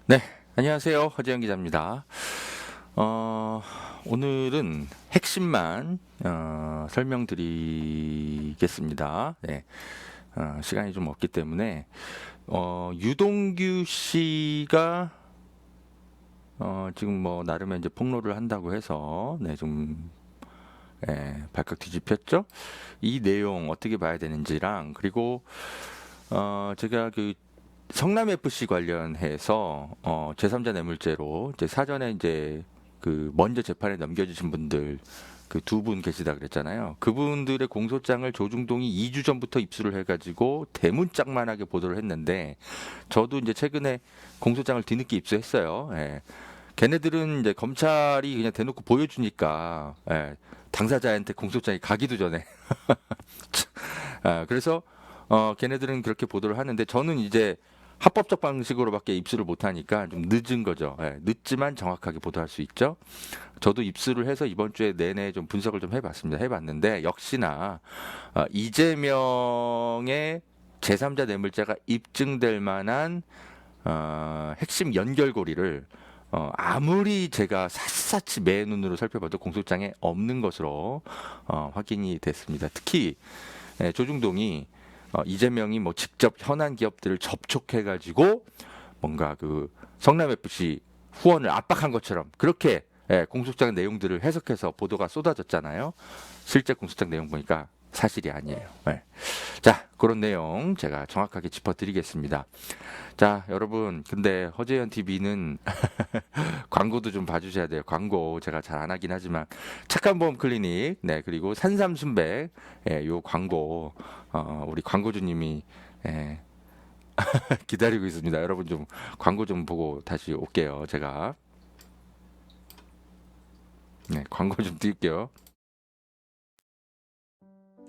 네, 안녕하세요. 허재영 기자입니다. 오늘은 핵심만 설명드리겠습니다. 네, 시간이 좀 없기 때문에 유동규 씨가 지금 뭐 나름의 이제 폭로를 한다고 해서 좀 발칵 뒤집혔죠. 이 내용 어떻게 봐야 되는지랑 그리고 제가 그 성남 FC 관련해서 제3자 뇌물죄로 이제 사전에 이제 그 먼저 재판에 넘겨주신 분들 그 두 분 계시다 그랬잖아요. 그분들의 공소장을 조중동이 2주 전부터 입수를 해가지고 대문짝만하게 보도를 했는데 저도 이제 최근에 공소장을 뒤늦게 입수했어요. 예. 걔네들은 이제 검찰이 그냥 대놓고 보여주니까 당사자한테 공소장이 가기도 전에 그래서 걔네들은 그렇게 보도를 하는데 저는 이제 합법적 방식으로밖에 입수를 못하니까 좀 늦은 거죠. 늦지만 정확하게 보도할 수 있죠. 저도 입수를 해서 이번 주에 내내 좀 분석을 좀 해봤습니다. 해봤는데 역시나 이재명의 제3자 뇌물죄가 입증될 만한 핵심 연결고리를 아무리 제가 샅샅이 맨눈으로 살펴봐도 공소장에 없는 것으로 확인이 됐습니다. 특히 조중동이 이재명이 뭐 직접 현안 기업들을 접촉해가지고 뭔가 그 성남 FC 후원을 압박한 것처럼 그렇게 공소장 내용들을 해석해서 보도가 쏟아졌잖아요. 실제 공소장 내용 보니까 사실이 아니에요. 자, 그런 내용 제가 정확하게 짚어드리겠습니다. 자, 여러분, 근데 허재현 TV는 광고도 좀 봐주셔야 돼요. 광고 제가 잘 안 하긴 하지만 착한 보험 클리닉, 그리고 산삼순백, 요 광고 우리 광고주님이 기다리고 있습니다. 여러분 좀 광고 좀 보고 다시 올게요. 제가 광고 좀 띄울게요.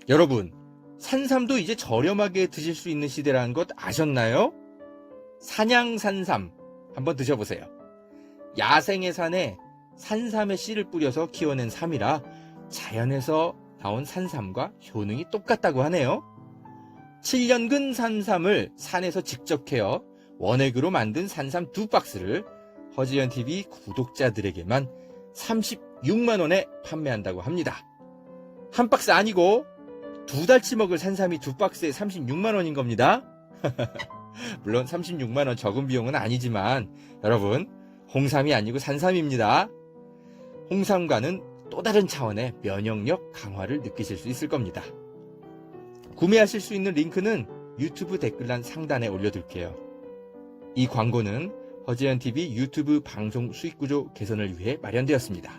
여러분, 산삼도 이제 저렴하게 드실 수 있는 시대라는 것 아셨나요? 산양산삼 한번 드셔보세요. 야생의 산에 산삼의 씨를 뿌려서 키워낸 삼이라 자연에서 나온 산삼과 효능이 똑같다고 하네요. 7년근 산삼을 산에서 직접 캐어 원액으로 만든 산삼 2박스를 허지연TV 구독자들에게만 36만 원에 판매한다고 합니다. 한 박스 아니고 2달치 먹을 산삼이 2박스에 36만 원인 겁니다. 물론 36만 원 적은 비용은 아니지만 여러분, 홍삼이 아니고 산삼입니다. 홍삼과는 또 다른 차원의 면역력 강화를 느끼실 수 있을 겁니다. 구매하실 수 있는 링크는 유튜브 댓글란 상단에 올려둘게요. 이 광고는 허재현TV 유튜브 방송 수익구조 개선을 위해 마련되었습니다.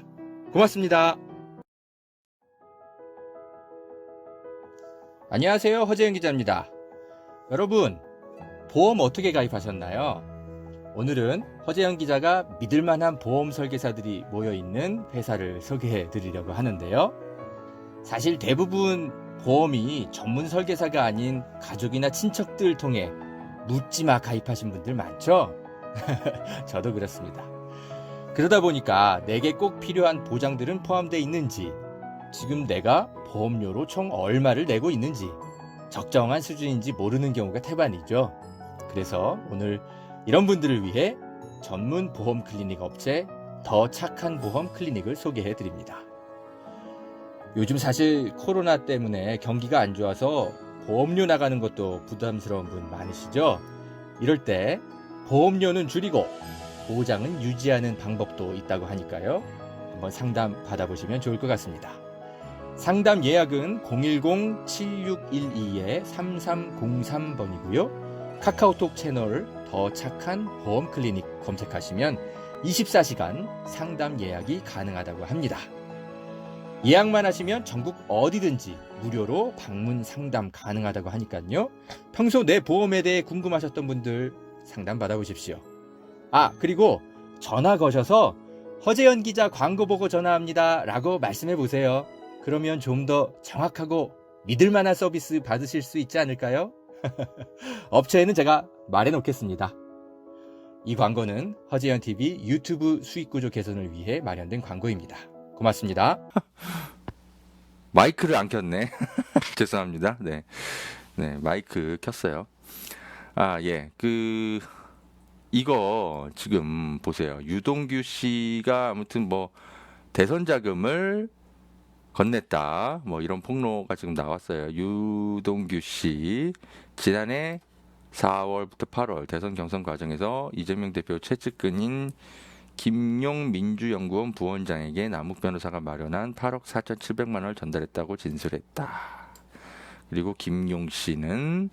고맙습니다. 안녕하세요. 허재현 기자입니다. 여러분, 보험 어떻게 가입하셨나요? 오늘은 허재현 기자가 믿을만한 보험 설계사들이 모여있는 회사를 소개해 드리려고 하는데요. 사실 대부분 보험이 전문 설계사가 아닌 가족이나 친척들 통해 묻지마 가입하신 분들 많죠? 저도 그렇습니다. 그러다 보니까 내게 꼭 필요한 보장들은 포함되어 있는지, 지금 내가 보험료로 총 얼마를 내고 있는지, 적정한 수준인지 모르는 경우가 태반이죠. 그래서 오늘 이런 분들을 위해 전문 보험 클리닉 업체 더 착한 보험 클리닉을 소개해 드립니다. 요즘 사실 코로나 때문에 경기가 안 좋아서 보험료 나가는 것도 부담스러운 분 많으시죠? 이럴 때 보험료는 줄이고 보장은 유지하는 방법도 있다고 하니까요. 한번 상담 받아보시면 좋을 것 같습니다. 상담 예약은 010-7612-3303번이고요. 카카오톡 채널 더 착한 보험 클리닉 검색하시면 24시간 상담 예약이 가능하다고 합니다. 예약만 하시면 전국 어디든지 무료로 방문 상담 가능하다고 하니까요. 평소 내 보험에 대해 궁금하셨던 분들 상담 받아보십시오. 그리고 전화 거셔서 허재현 기자 광고 보고 전화합니다 라고 말씀해 보세요. 그러면 좀 더 정확하고 믿을만한 서비스 받으실 수 있지 않을까요? 업체에는 제가 말해 놓겠습니다. 이 광고는 허재현TV 유튜브 수익구조 개선을 위해 마련된 광고입니다. 고맙습니다. 마이크를 안 켰네. 죄송합니다. 마이크 켰어요. 예. 이거 지금 보세요. 유동규 씨가 아무튼 뭐 대선 자금을 건넸다. 뭐 이런 폭로가 지금 나왔어요. 유동규 씨 지난해 4월부터 8월 대선 경선 과정에서 이재명 대표 최측근인 김용 민주연구원 부원장에게 남욱 변호사가 마련한 8억 4,700만 원을 전달했다고 진술했다. 그리고 김용 씨는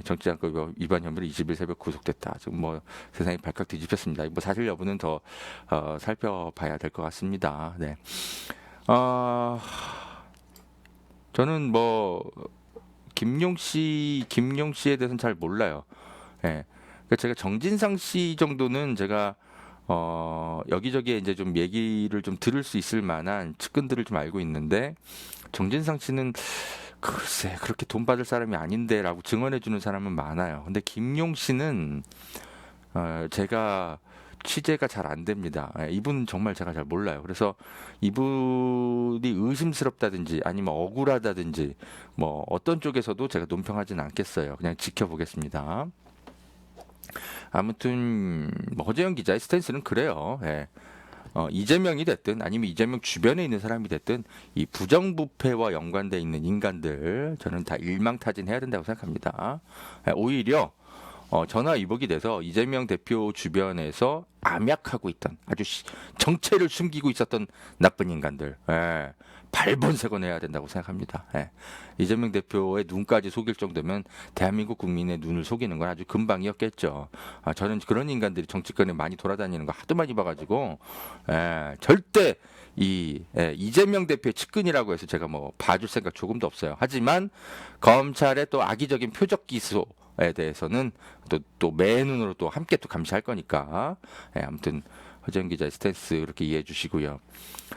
정치자금법 위반 혐의로 20일 새벽 구속됐다. 지금 뭐 세상이 발칵 뒤집혔습니다. 뭐 사실 여부는 더 살펴봐야 될 것 같습니다. 네. 저는 뭐 김용 씨에 대해서는 잘 몰라요. 예. 그러니까 제가 정진상 씨 정도는 제가 여기저기에 이제 좀 얘기를 좀 들을 수 있을 만한 측근들을 좀 알고 있는데 정진상 씨는 글쎄 그렇게 돈 받을 사람이 아닌데라고 증언해 주는 사람은 많아요. 근데 김용 씨는 제가 취재가 잘 안 됩니다. 이분은 정말 제가 잘 몰라요. 그래서 이분이 의심스럽다든지 아니면 억울하다든지 뭐 어떤 쪽에서도 제가 논평하지는 않겠어요. 그냥 지켜보겠습니다. 아무튼 뭐 허재영 기자의 스탠스는 그래요. 예. 이재명이 됐든 아니면 이재명 주변에 있는 사람이 됐든 이 부정부패와 연관돼 있는 인간들 저는 다 일망타진해야 된다고 생각합니다. 오히려 전화위복이 돼서 이재명 대표 주변에서 암약하고 있던 아주 정체를 숨기고 있었던 나쁜 인간들 발본색원해야 된다고 생각합니다. 이재명 대표의 눈까지 속일 정도면 대한민국 국민의 눈을 속이는 건 아주 금방이었겠죠. 저는 그런 인간들이 정치권에 많이 돌아다니는 거 하도 많이 봐가지고 절대 이재명 대표의 측근이라고 해서 제가 뭐 봐줄 생각 조금도 없어요. 하지만 검찰의 또 악의적인 표적 기소에 대해서는 또 매눈으로 또 함께 또 감시할 거니까 아무튼 허재영 기자의 스탠스 이렇게 이해해 주시고요.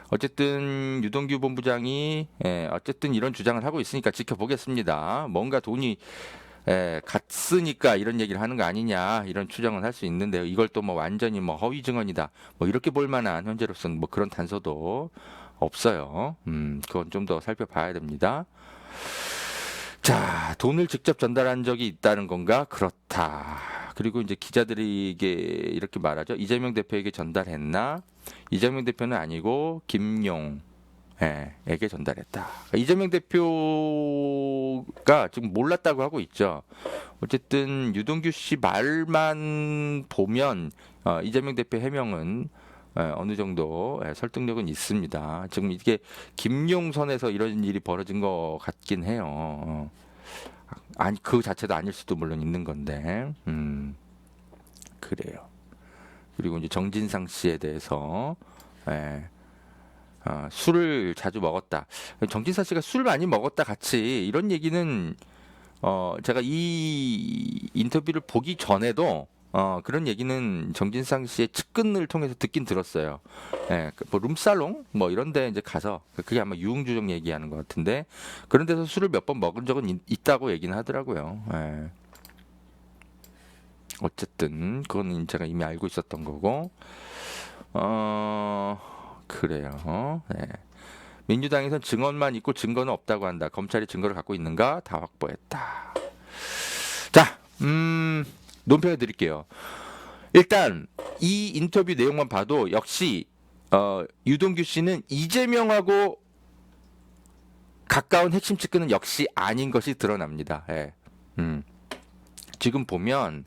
어쨌든 유동규 본부장이 어쨌든 이런 주장을 하고 있으니까 지켜보겠습니다. 뭔가 돈이 갔으니까 이런 얘기를 하는 거 아니냐 이런 추정은 할 수 있는데요. 이걸 또 뭐 완전히 뭐 허위 증언이다 뭐 이렇게 볼 만한 현재로서는 뭐 그런 단서도 없어요. 그건 좀 더 살펴봐야 됩니다. 자, 돈을 직접 전달한 적이 있다는 건가? 그렇다. 그리고 이제 기자들에게 이렇게 말하죠. 이재명 대표에게 전달했나? 이재명 대표는 아니고 김용에게 전달했다. 이재명 대표가 지금 몰랐다고 하고 있죠. 어쨌든 유동규 씨 말만 보면 이재명 대표 해명은 어느 정도 설득력은 있습니다. 지금 이게 김용선에서 이런 일이 벌어진 것 같긴 해요. 아니 그 자체도 아닐 수도 물론 있는 건데 그래요. 그리고 이제 정진상 씨에 대해서 술을 자주 먹었다. 정진상 씨가 술 많이 먹었다 같이 이런 얘기는 제가 이 인터뷰를 보기 전에도 그런 얘기는 정진상 씨의 측근을 통해서 듣긴 들었어요. 뭐 룸살롱 뭐 이런데 이제 가서 그게 아마 유흥주점 얘기하는 것 같은데 그런 데서 술을 몇 번 먹은 적은 있다고 얘기는 하더라고요. 어쨌든 그건 제가 이미 알고 있었던 거고 그래요. 민주당에선 증언만 있고 증거는 없다고 한다. 검찰이 증거를 갖고 있는가? 다 확보했다. 자, 논평해 드릴게요. 일단 이 인터뷰 내용만 봐도 역시 유동규 씨는 이재명하고 가까운 핵심 측근은 역시 아닌 것이 드러납니다. 지금 보면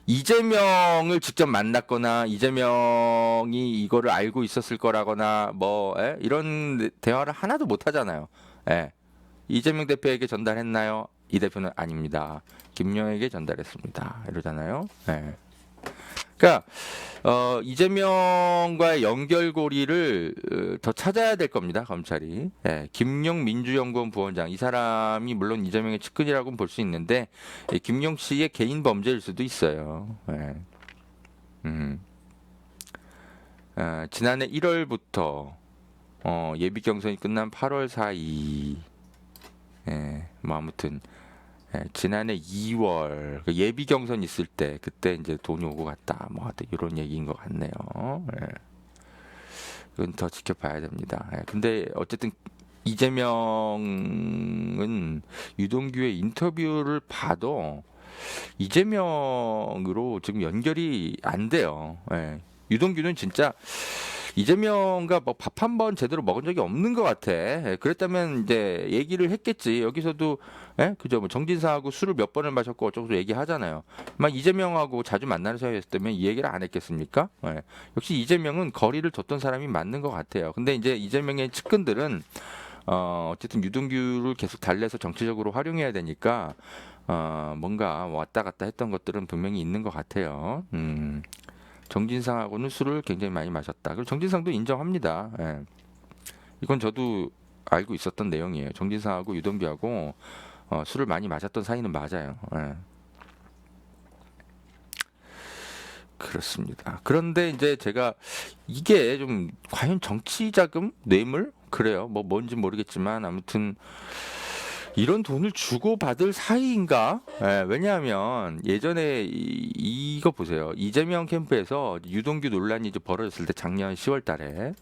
이재명을 직접 만났거나 이재명이 이거를 알고 있었을 거라거나 뭐 이런 대화를 하나도 못 하잖아요. 이재명 대표에게 전달했나요? 이 대표는 아닙니다. 김용에게 전달했습니다. 이러잖아요. 그러니까 이재명과의 연결고리를 더 찾아야 될 겁니다. 검찰이. 김용 민주연구원 부원장 이 사람이 물론 이재명의 측근이라고는 볼 수 있는데 김용 씨의 개인 범죄일 수도 있어요. 지난해 1월부터 예비 경선이 끝난 8월 사이 뭐 아무튼 지난해 2월 예비 경선 있을 때 그때 이제 돈이 오고 갔다 뭐 하여튼 이런 얘기인 것 같네요. 이건 더 지켜봐야 됩니다. 근데 어쨌든 이재명은 유동규의 인터뷰를 봐도 이재명으로 지금 연결이 안 돼요. 예. 유동규는 진짜 이재명과 뭐 밥 한 번 제대로 먹은 적이 없는 것 같아. 예, 그랬다면 이제 얘기를 했겠지. 여기서도 예? 그죠? 뭐 정진상하고 술을 몇 번을 마셨고 어쩌고 얘기하잖아요. 막 이재명하고 자주 만나는 사이였다면 이 얘기를 안 했겠습니까? 예. 역시 이재명은 거리를 뒀던 사람이 맞는 것 같아요. 근데 이제 이재명의 측근들은 어쨌든 유동규를 계속 달래서 정치적으로 활용해야 되니까 뭔가 왔다 갔다 했던 것들은 분명히 있는 것 같아요. 정진상하고는 술을 굉장히 많이 마셨다. 그리고 정진상도 인정합니다. 예. 이건 저도 알고 있었던 내용이에요. 정진상하고 유동규하고 술을 많이 마셨던 사이는 맞아요. 예. 그렇습니다. 그런데 이제 제가 이게 좀 과연 정치 자금, 뇌물 그래요. 뭐 뭔지 모르겠지만 아무튼 이런 돈을 주고받을 사이인가? 예, 왜냐하면 예전에 이거 보세요. 이재명 캠프에서 유동규 논란이 이제 벌어졌을 때 작년 10월 달에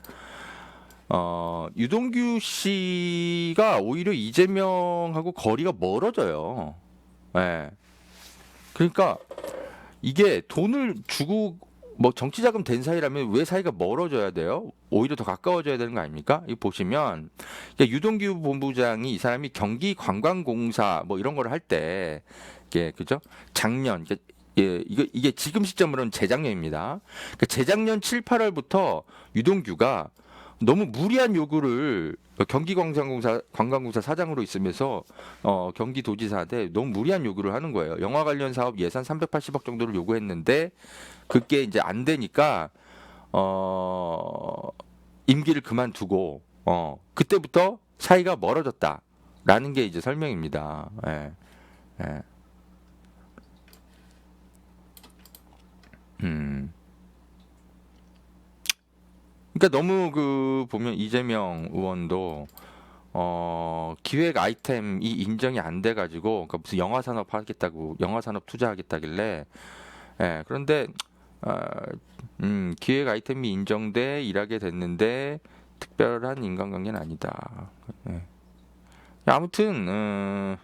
유동규 씨가 오히려 이재명하고 거리가 멀어져요. 예. 그러니까 이게 돈을 주고 뭐 정치 자금 된 사이라면 왜 사이가 멀어져야 돼요? 오히려 더 가까워져야 되는 거 아닙니까? 이 보시면 그러니까 유동규 본부장이 이 사람이 경기관광공사 뭐 이런 걸 할 때 이게 그죠? 작년 예, 이게 지금 시점으로는 재작년입니다. 그러니까 재작년 7, 8월부터 유동규가 너무 무리한 요구를 관광공사 사장으로 있으면서 경기도지사한테 너무 무리한 요구를 하는 거예요. 영화 관련 사업 예산 380억 정도를 요구했는데 그게 이제 안 되니까 임기를 그만두고 그때부터 사이가 멀어졌다라는 게 이제 설명입니다. 예. 예. 음. 그러니까 너무 그 보면 이재명 의원도 기획 아이템이 인정이 안 돼가지고 그러니까 무슨 영화 산업 하겠다고 영화 산업 투자하겠다길래 예, 그런데 기획 아이템이 인정돼 일하게 됐는데 특별한 인간관계는 아니다. 예. 아무튼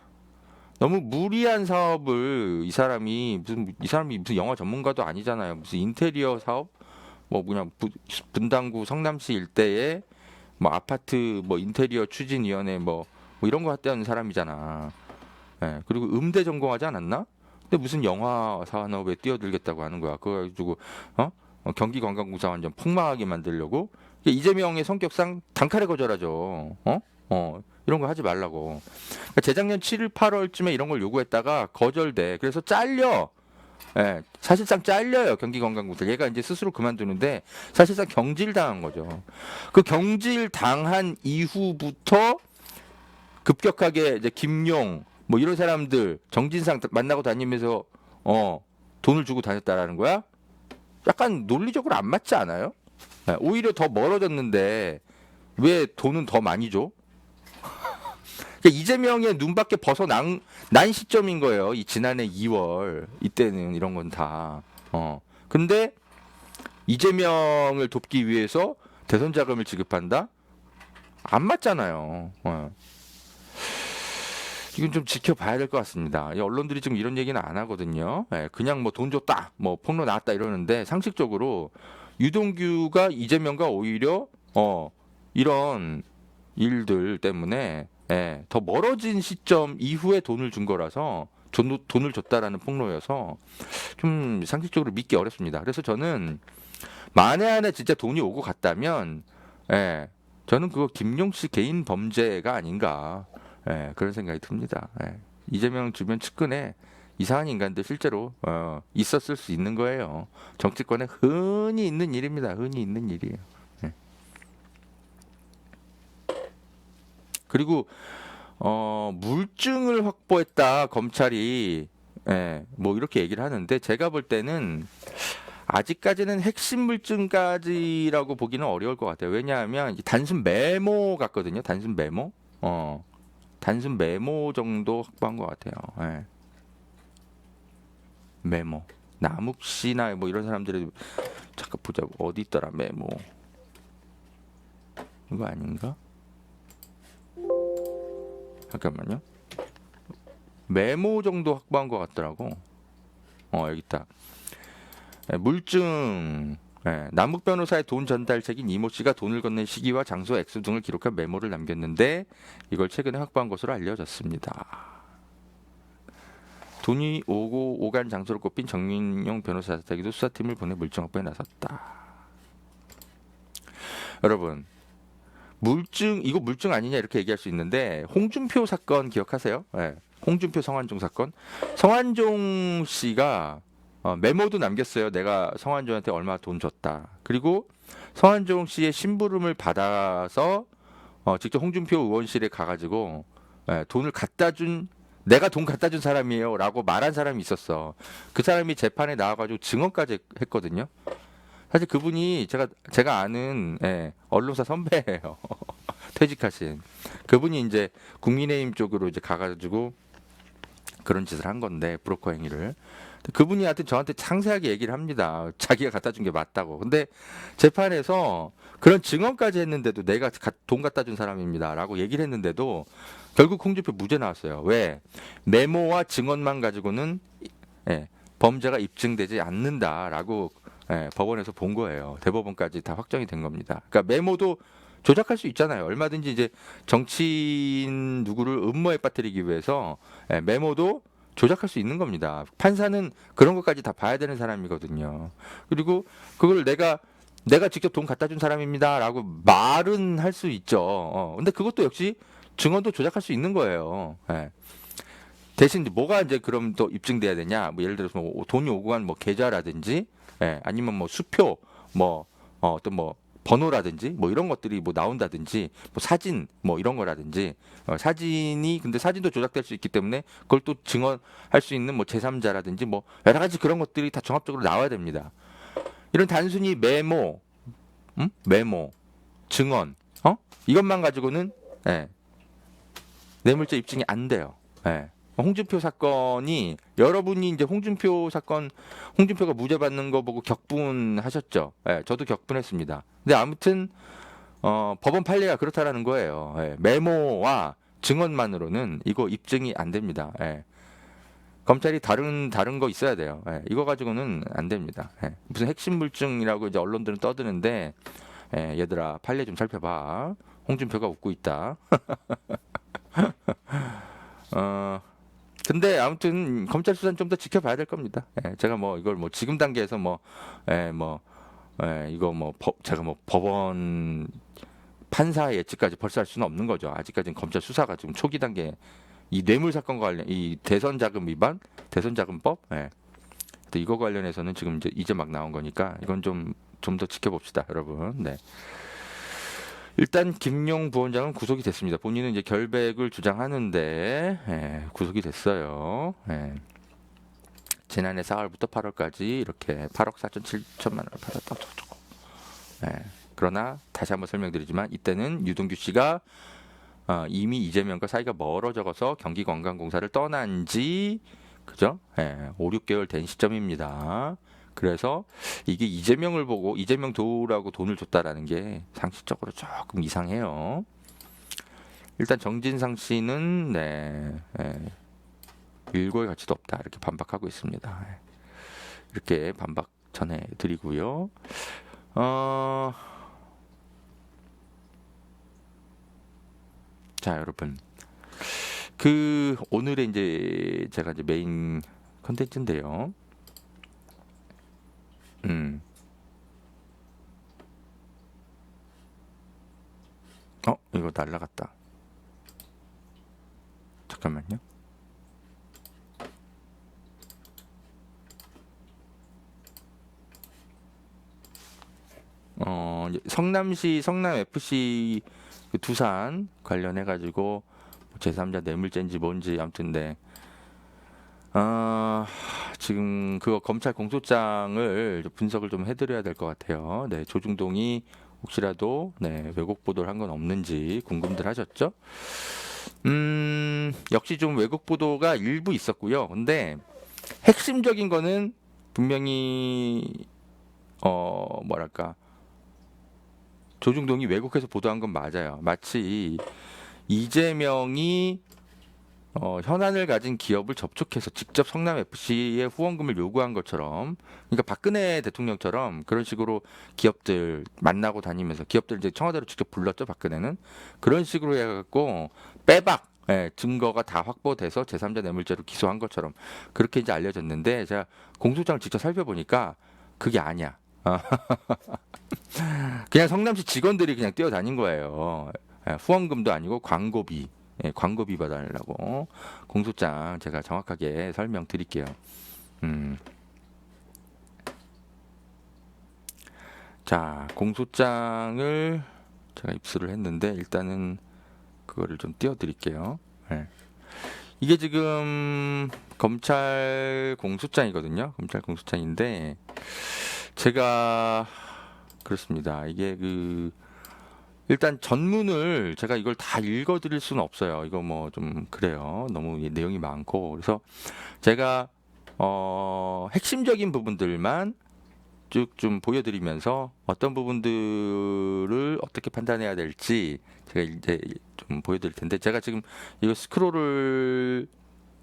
너무 무리한 사업을 이 사람이 무슨 영화 전문가도 아니잖아요. 무슨 인테리어 사업 뭐 그냥 분당구 성남시 일대에 뭐 아파트 뭐 인테리어 추진위원회 뭐 이런 거 했다는 사람이잖아. 예, 그리고 음대 전공하지 않았나? 근데 무슨 영화 산업에 뛰어들겠다고 하는 거야. 그거 가지고 경기관광공사 완전 폭망하게 만들려고 이재명의 성격상 단칼에 거절하죠. 이런 거 하지 말라고. 그러니까 재작년 7월, 8월쯤에 이런 걸 요구했다가 거절돼. 그래서 잘려. 예, 사실상 잘려요 경기관광공사. 얘가 이제 스스로 그만두는데 사실상 경질당한 거죠. 그 경질당한 이후부터 급격하게 이제 김용 뭐 이런 사람들 정진상 만나고 다니면서 돈을 주고 다녔다라는 거야. 약간 논리적으로 안 맞지 않아요? 예, 오히려 더 멀어졌는데 왜 돈은 더 많이 줘? 그러니까 이재명의 눈밖에 벗어난 시점인 거예요. 이 지난해 2월 이때는 이런 건 다. 근데 이재명을 돕기 위해서 대선 자금을 지급한다? 안 맞잖아요. 이건 좀 지켜봐야 될 것 같습니다. 이 언론들이 지금 이런 얘기는 안 하거든요. 예, 그냥 뭐 돈 줬다, 뭐 폭로 나왔다 이러는데 상식적으로 유동규가 이재명과 오히려 이런 일들 때문에 더 멀어진 시점 이후에 돈을 준 거라서 돈을 줬다라는 폭로여서 좀 상식적으로 믿기 어렵습니다. 그래서 저는 만에 하나 진짜 돈이 오고 갔다면 저는 그거 김용 씨 개인 범죄가 아닌가 그런 생각이 듭니다. 이재명 주변 측근에 이상한 인간들 실제로 있었을 수 있는 거예요. 정치권에 흔히 있는 일입니다. 흔히 있는 일이에요. 그리고 물증을 확보했다 검찰이 뭐 이렇게 얘기를 하는데 제가 볼 때는 아직까지는 핵심 물증까지라고 보기는 어려울 것 같아요. 왜냐하면 단순 메모 같거든요. 단순 메모. 단순 메모 정도 확보한 것 같아요. 메모. 남욱 씨나 뭐 이런 사람들이 잠깐 보자고 어디 있더라 메모. 이거 아닌가? 잠깐만요. 메모 정도 확보한 것 같더라고. 여기 있다. 물증. 남욱 변호사의 돈 전달책인 이모 씨가 돈을 건넨 시기와 장소, 액수 등을 기록한 메모를 남겼는데 이걸 최근에 확보한 것으로 알려졌습니다. 돈이 오고 오간 장소를 꼽힌 정민용 변호사 사택에도 수사팀을 보내 물증 확보에 나섰다. 여러분, 이거 물증 아니냐 이렇게 얘기할 수 있는데 홍준표 사건 기억하세요? 홍준표 성완종 사건. 성완종 씨가 메모도 남겼어요. 내가 성완종한테 얼마 돈 줬다. 그리고 성완종 씨의 심부름을 받아서 직접 홍준표 의원실에 가가지고 돈을 갖다 준 내가 돈 갖다 준 사람이에요라고 말한 사람이 있었어. 그 사람이 재판에 나와가지고 증언까지 했거든요. 사실 그분이 제가 아는 언론사 선배예요. 퇴직하신 그분이 이제 국민의힘 쪽으로 이제 가가지고 그런 짓을 한 건데 브로커 행위를. 그분이 하여튼 저한테 상세하게 얘기를 합니다. 자기가 갖다 준 게 맞다고. 근데 재판에서 그런 증언까지 했는데도 내가 돈 갖다 준 사람입니다라고 얘기를 했는데도 결국 홍준표 무죄 나왔어요. 왜? 메모와 증언만 가지고는 범죄가 입증되지 않는다라고 법원에서 본 거예요. 대법원까지 다 확정이 된 겁니다. 그러니까 메모도 조작할 수 있잖아요. 얼마든지 이제 정치인 누구를 음모에 빠뜨리기 위해서 메모도 조작할 수 있는 겁니다. 판사는 그런 것까지 다 봐야 되는 사람이거든요. 그리고 그걸 내가 직접 돈 갖다 준 사람입니다라고 말은 할 수 있죠. 근데 그것도 역시 증언도 조작할 수 있는 거예요. 대신 뭐가 이제 그럼 또 입증돼야 되냐? 뭐 예를 들어서 뭐 돈이 오고 간 뭐 계좌라든지, 아니면 뭐 수표, 뭐 어떤 뭐 번호라든지 뭐 이런 것들이 뭐 나온다든지 뭐 사진 뭐 이런 거라든지 사진이 근데 사진도 조작될 수 있기 때문에 그걸 또 증언할 수 있는 뭐 제3자라든지 뭐 여러 가지 그런 것들이 다 종합적으로 나와야 됩니다. 이런 단순히 메모, 메모, 증언, 이것만 가지고는 뇌물죄 입증이 안 돼요. 홍준표 사건이 여러분이 이제 홍준표가 무죄 받는 거 보고 격분하셨죠. 저도 격분했습니다. 근데 아무튼 법원 판례가 그렇다라는 거예요. 메모와 증언만으로는 이거 입증이 안 됩니다. 검찰이 다른 거 있어야 돼요. 이거 가지고는 안 됩니다. 무슨 핵심 물증이라고 이제 언론들은 떠드는데 얘들아 판례 좀 살펴봐. 홍준표가 웃고 있다. 근데 아무튼 검찰 수사는 좀 더 지켜봐야 될 겁니다. 제가 뭐 이걸 뭐 지금 단계에서 이거 뭐 제가 뭐 법원 판사 예측까지 벌써 할 수는 없는 거죠. 아직까지는 검찰 수사가 지금 초기 단계 이 뇌물 사건과 관련 이 대선 자금 위반, 대선 자금법, 이거 관련해서는 지금 이제 막 나온 거니까 이건 좀 더 지켜봅시다, 여러분. 네. 일단 김용 부원장은 구속이 됐습니다. 본인은 이제 결백을 주장하는데 구속이 됐어요. 지난해 4월부터 8월까지 이렇게 8억 4,7천만 원을 받았다. 그러나 다시 한번 설명드리지만 이때는 유동규 씨가 이미 이재명과 사이가 멀어져서 경기관광공사를 떠난 지 그죠? 5, 6개월 된 시점입니다. 그래서 이게 이재명을 보고 이재명 도우라고 돈을 줬다라는 게 상식적으로 조금 이상해요. 일단 정진상 씨는 일고의 가치도 없다 이렇게 반박하고 있습니다. 이렇게 반박 전해드리고요. 자 여러분 오늘의 이제 제가 이제 메인 컨텐츠인데요. 이거 날라갔다. 잠깐만요. 성남시 성남 FC 그 두산 관련해 가지고 제3자 뇌물죄인지 뭔지 아무튼데 지금 그거 검찰 공소장을 분석을 좀 해드려야 될 것 같아요. 네, 조중동이 혹시라도 왜곡 보도를 한 건 없는지 궁금들 하셨죠? 역시 좀 왜곡 보도가 일부 있었고요. 근데 핵심적인 거는 분명히 뭐랄까 조중동이 왜곡해서 보도한 건 맞아요. 마치 이재명이 현안을 가진 기업을 접촉해서 직접 성남FC의 후원금을 요구한 것처럼, 그러니까 박근혜 대통령처럼 그런 식으로 기업들 만나고 다니면서 기업들 이제 청와대로 직접 불렀죠, 박근혜는. 그런 식으로 해갖고 빼박, 증거가 다 확보돼서 제3자 뇌물죄로 기소한 것처럼 그렇게 이제 알려졌는데, 제가 공소장을 직접 살펴보니까 그게 아니야. 그냥 성남시 직원들이 그냥 뛰어다닌 거예요. 후원금도 아니고 광고비. 광고비 받아달라고. 공소장 제가 정확하게 설명드릴게요. 자, 공소장을 제가 입수를 했는데 일단은 그거를 좀 띄워드릴게요. 이게 지금 검찰 공소장이거든요. 검찰 공소장인데 제가 그렇습니다. 이게 일단 전문을 제가 이걸 다 읽어드릴 수는 없어요. 이거 뭐 좀 그래요. 너무 내용이 많고. 그래서 제가 핵심적인 부분들만 쭉 좀 보여드리면서 어떤 부분들을 어떻게 판단해야 될지 제가 이제 좀 보여드릴 텐데, 제가 지금 이거 스크롤을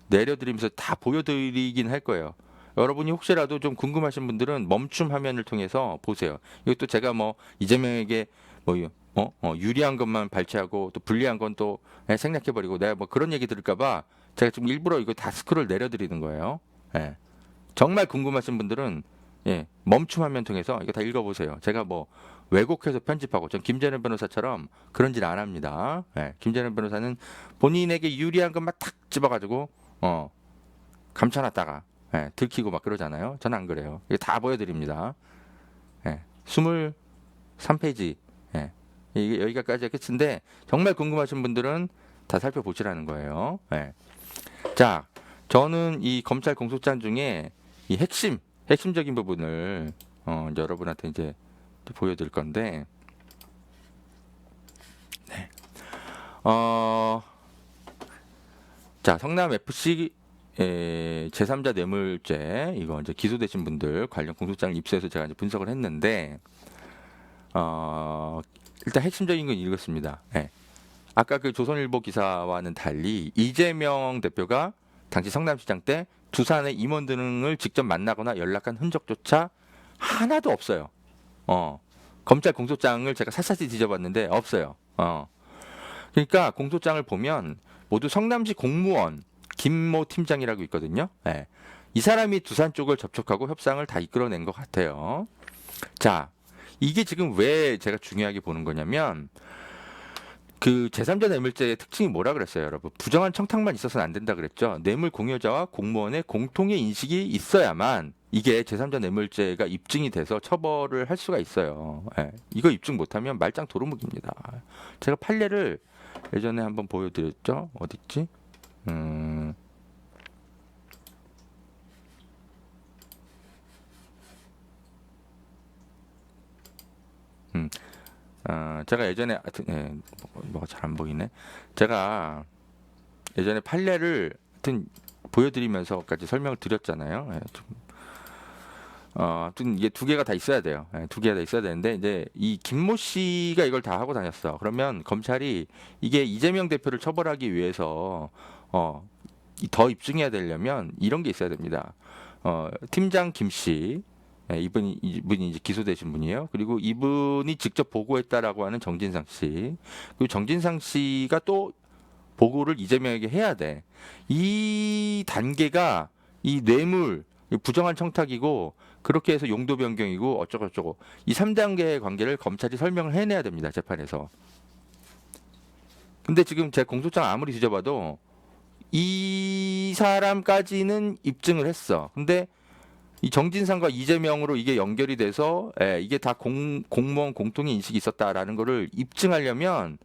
내려드리면서 다 보여드리긴 할 거예요. 여러분이 혹시라도 좀 궁금하신 분들은 멈춤 화면을 통해서 보세요. 이것도 제가 뭐 이재명에게 뭐 유리한 것만 발췌하고 또 불리한 건 또 생략해버리고 내가 뭐 그런 얘기 들을까봐 제가 지금 일부러 이거 다 스크롤 내려드리는 거예요. 정말 궁금하신 분들은 멈춤 화면 통해서 이거 다 읽어보세요. 제가 뭐 왜곡해서 편집하고, 전 김재련 변호사처럼 그런 짓 안 합니다. 김재련 변호사는 본인에게 유리한 것만 탁 집어가지고 감춰놨다가 들키고 막 그러잖아요. 저는 안 그래요. 이거 다 보여드립니다. 23페이지. 이게 여기까지가 끝인데 정말 궁금하신 분들은 다 살펴보시라는 거예요. 자, 저는 이 검찰 공소장 중에 이 핵심적인 부분을 이제 여러분한테 이제 보여드릴 건데, 자, 성남 FC 제3자 뇌물죄 이거 이제 기소되신 분들 관련 공소장을 입수해서 제가 이제 분석을 했는데, 일단 핵심적인 건 이렇습니다. 아까 그 조선일보 기사와는 달리 이재명 대표가 당시 성남시장 때 두산의 임원 등을 직접 만나거나 연락한 흔적조차 하나도 없어요. 검찰 공소장을 제가 샅샅이 뒤져봤는데 없어요. 그러니까 공소장을 보면 모두 성남시 공무원 김모 팀장이라고 있거든요. 이 사람이 두산 쪽을 접촉하고 협상을 다 이끌어낸 것 같아요. 자, 이게 지금 왜 제가 중요하게 보는 거냐면, 그 제3자 뇌물죄의 특징이 뭐라 그랬어요, 여러분? 부정한 청탁만 있어서는 안 된다 그랬죠. 뇌물 공여자와 공무원의 공통의 인식이 있어야만 이게 제3자 뇌물죄가 입증이 돼서 처벌을 할 수가 있어요. 이거 입증 못하면 말짱 도루묵입니다. 제가 판례를 예전에 한번 보여드렸죠. 어딨지? 제가 예전에 하여튼 뭐가 잘 안 보이네. 제가 예전에 판례를 하여튼 보여드리면서까지 설명을 드렸잖아요. 하여튼 이게 두 개가 다 있어야 돼요. 두 개가 다 있어야 되는데 이제 이 김모 씨가 이걸 다 하고 다녔어. 그러면 검찰이 이게 이재명 대표를 처벌하기 위해서 더 입증해야 되려면 이런 게 있어야 됩니다. 팀장 김 씨. 이분이 이제 기소되신 분이에요. 그리고 이분이 직접 보고했다라고 하는 정진상 씨. 그리고 정진상 씨가 또 보고를 이재명에게 해야 돼. 이 단계가 이 뇌물, 부정한 청탁이고 그렇게 해서 용도 변경이고 어쩌고저쩌고 이 3단계의 관계를 검찰이 설명을 해내야 됩니다. 재판에서. 근데 지금 제 공소장 아무리 뒤져봐도 이 사람까지는 입증을 했어. 근데 이 정진상과 이재명으로 이게 연결이 돼서 이게 다 공무원 공통의 인식이 있었다라는 거를 입증하려면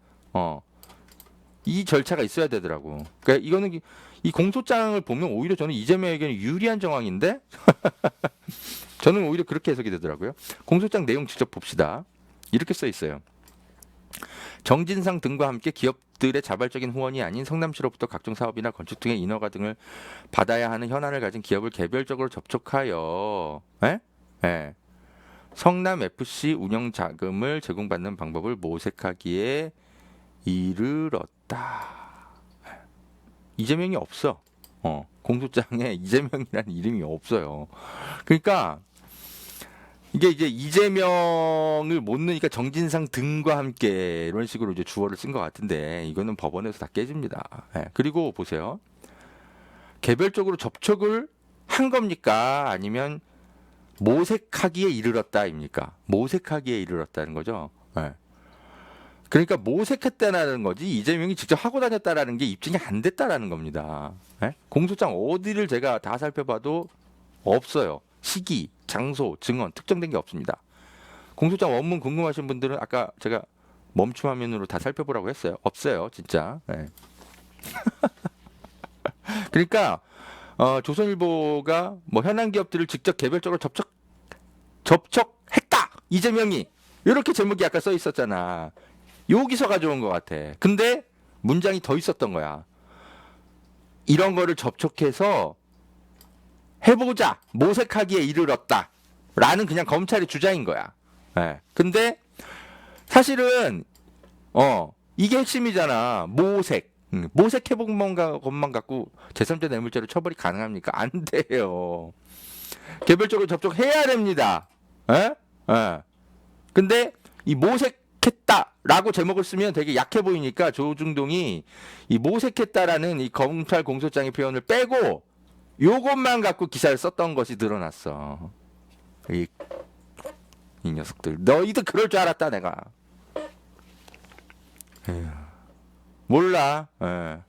이 절차가 있어야 되더라고. 그러니까 이거는 이 공소장을 보면 오히려 저는 이재명에게는 유리한 정황인데 저는 오히려 그렇게 해석이 되더라고요. 공소장 내용 직접 봅시다. 이렇게 써 있어요. 정진상 등과 함께 기업들의 자발적인 후원이 아닌 성남시로부터 각종 사업이나 건축 등의 인허가 등을 받아야 하는 현안을 가진 기업을 개별적으로 접촉하여 성남FC 운영 자금을 제공받는 방법을 모색하기에 이르렀다. 이재명이 없어. 공소장에 이재명이라는 이름이 없어요. 그러니까 이게 이제 이재명을 못 넣으니까 정진상 등과 함께 이런 식으로 이제 주어를 쓴 것 같은데 이거는 법원에서 다 깨집니다. 예. 그리고 보세요. 개별적으로 접촉을 한 겁니까? 아니면 모색하기에 이르렀다입니까? 모색하기에 이르렀다는 거죠. 예. 그러니까 모색했다라는 거지 이재명이 직접 하고 다녔다라는 게 입증이 안 됐다라는 겁니다. 예? 공소장 어디를 제가 다 살펴봐도 없어요. 시기, 장소, 증언 특정된 게 없습니다. 공소장 원문 궁금하신 분들은 아까 제가 멈춤 화면으로 다 살펴보라고 했어요. 없어요, 진짜. 예. 그러니까 조선일보가 뭐 현안 기업들을 직접 개별적으로 접촉했다 이재명이 이렇게 제목이 아까 써 있었잖아. 여기서 가져온 것 같아. 근데 문장이 더 있었던 거야. 이런 거를 접촉해서 해보자 모색하기에 이르렀다 라는 그냥 검찰의 주장인 거야. 예. 근데 사실은 이게 핵심이잖아. 모색해본 것만 갖고 제3자 뇌물죄로 처벌이 가능합니까? 안 돼요. 개별적으로 접촉해야 됩니다. 예? 예. 근데 이 모색했다라고 제목을 쓰면 되게 약해 보이니까 조중동이 이 모색했다라는 이 검찰 공소장의 표현을 빼고 요것만 갖고 기사를 썼던 것이 드러났어. 이 녀석들. 너희도 그럴 줄 알았다 내가. 에휴. 몰라. 예.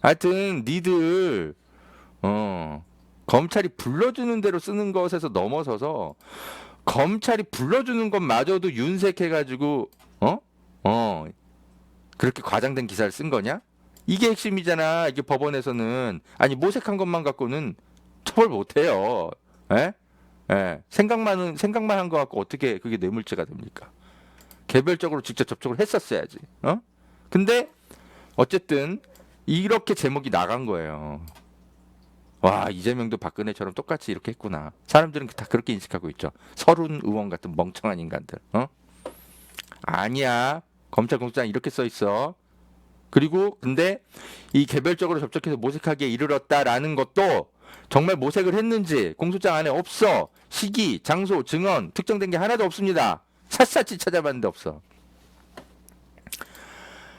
하여튼 니들 검찰이 불러주는 대로 쓰는 것에서 넘어서서 검찰이 불러주는 것마저도 윤색해가지고 그렇게 과장된 기사를 쓴 거냐? 이게 핵심이잖아. 이게 법원에서는 아니 모색한 것만 갖고는 처벌 못해요. 예? 예. 생각만 한 거 갖고 어떻게 그게 뇌물죄가 됩니까? 개별적으로 직접 접촉을 했었어야지. 근데 어쨌든 이렇게 제목이 나간 거예요. 와 이재명도 박근혜처럼 똑같이 이렇게 했구나. 사람들은 다 그렇게 인식하고 있죠. 서른 의원 같은 멍청한 인간들. 아니야. 검찰 공소장 이렇게 써 있어. 그리고 근데 이 개별적으로 접촉해서 모색하기에 이르렀다라는 것도 정말 모색을 했는지 공소장 안에 없어. 시기, 장소, 증언 특정된 게 하나도 없습니다. 샅샅이 찾아봤는데 없어.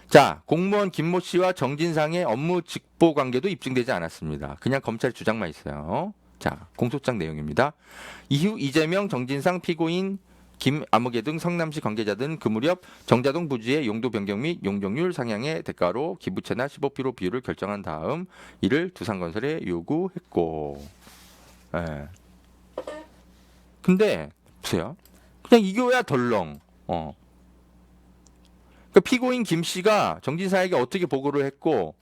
자, 공무원 김모 씨와 정진상의 업무 직보 관계도 입증되지 않았습니다. 그냥 검찰의 주장만 있어요. 자, 공소장 내용입니다. 이후 이재명, 정진상, 피고인 김아무개 등 성남시 관계자들은 그 무렵 정자동 부지의 용도 변경 및 용적률 상향의 대가로 기부채나 15% 비율을 결정한 다음 이를 두산건설에 요구했고. 예. 근데 보세요. 그냥 이거야 덜렁. 그러니까 피고인 김 씨가 정진상에게 어떻게 보고를 했고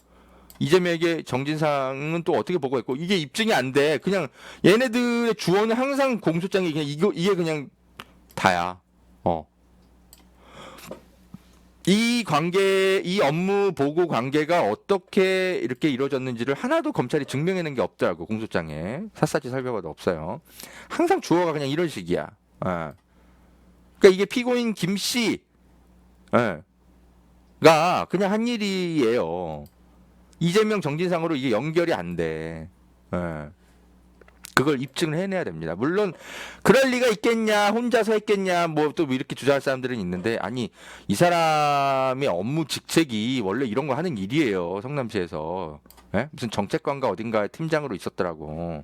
이재명에게 정진상은 또 어떻게 보고했고 이게 입증이 안 돼. 그냥 얘네들의 주어는 항상 공소장이 그냥 이게 그냥 다야. 이 관계, 이 업무 보고 관계가 어떻게 이렇게 이루어졌는지를 하나도 검찰이 증명해낸 게 없더라고 공소장에. 샅샅이 살펴봐도 없어요. 항상 주어가 그냥 이런 식이야. 그러니까 이게 피고인 김 씨. 가 그냥 한 일이에요. 이재명 정진상으로 이게 연결이 안 돼. 그걸 입증을 해내야 됩니다. 물론 그럴 리가 있겠냐, 혼자서 했겠냐, 뭐 또 이렇게 주장할 사람들은 있는데 아니 이 사람의 업무 직책이 원래 이런 거 하는 일이에요. 성남시에서 무슨 정책관과 어딘가에 팀장으로 있었더라고.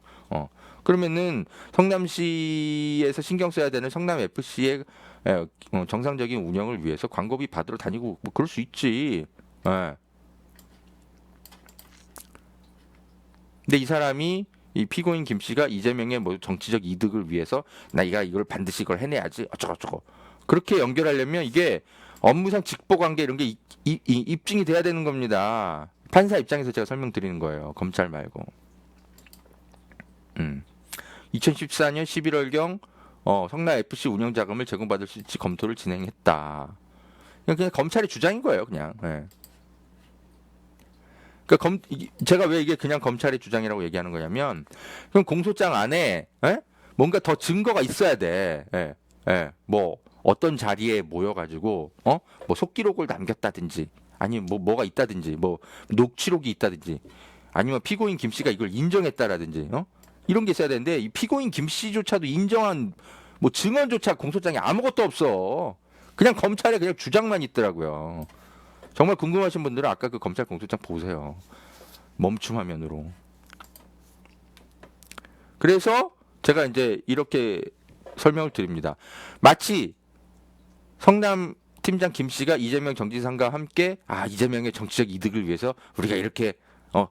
그러면은 성남시에서 신경 써야 되는 성남 FC의 정상적인 운영을 위해서 광고비 받으러 다니고 뭐 그럴 수 있지. 근데 이 사람이 이 피고인 김 씨가 이재명의 뭐 정치적 이득을 위해서 나이가 이걸 반드시 이걸 해내야지 어쩌고저쩌고 그렇게 연결하려면 이게 업무상 직보관계 이런 게 입증이 돼야 되는 겁니다. 판사 입장에서 제가 설명드리는 거예요. 검찰 말고. 2014년 11월경 성남 FC 운영 자금을 제공받을 수 있지 검토를 진행했다. 그냥 검찰의 주장인 거예요, 그냥. 그러니까 제가 왜 이게 그냥 검찰의 주장이라고 얘기하는 거냐면, 그럼 공소장 안에 뭔가 더 증거가 있어야 돼. 뭐 어떤 자리에 모여가지고 뭐 속기록을 남겼다든지 아니면 뭐가 있다든지, 뭐 녹취록이 있다든지, 아니면 피고인 김 씨가 이걸 인정했다라든지, 이런 게 있어야 되는데 이 피고인 김 씨조차도 인정한 뭐 증언조차 공소장에 아무것도 없어. 그냥 검찰에 그냥 주장만 있더라고요. 정말 궁금하신 분들은 아까 그 검찰 공소장 보세요. 멈춤 화면으로. 그래서 제가 이제 이렇게 설명을 드립니다. 마치 성남 팀장 김 씨가 이재명 정진상과 함께 이재명의 정치적 이득을 위해서 우리가 이렇게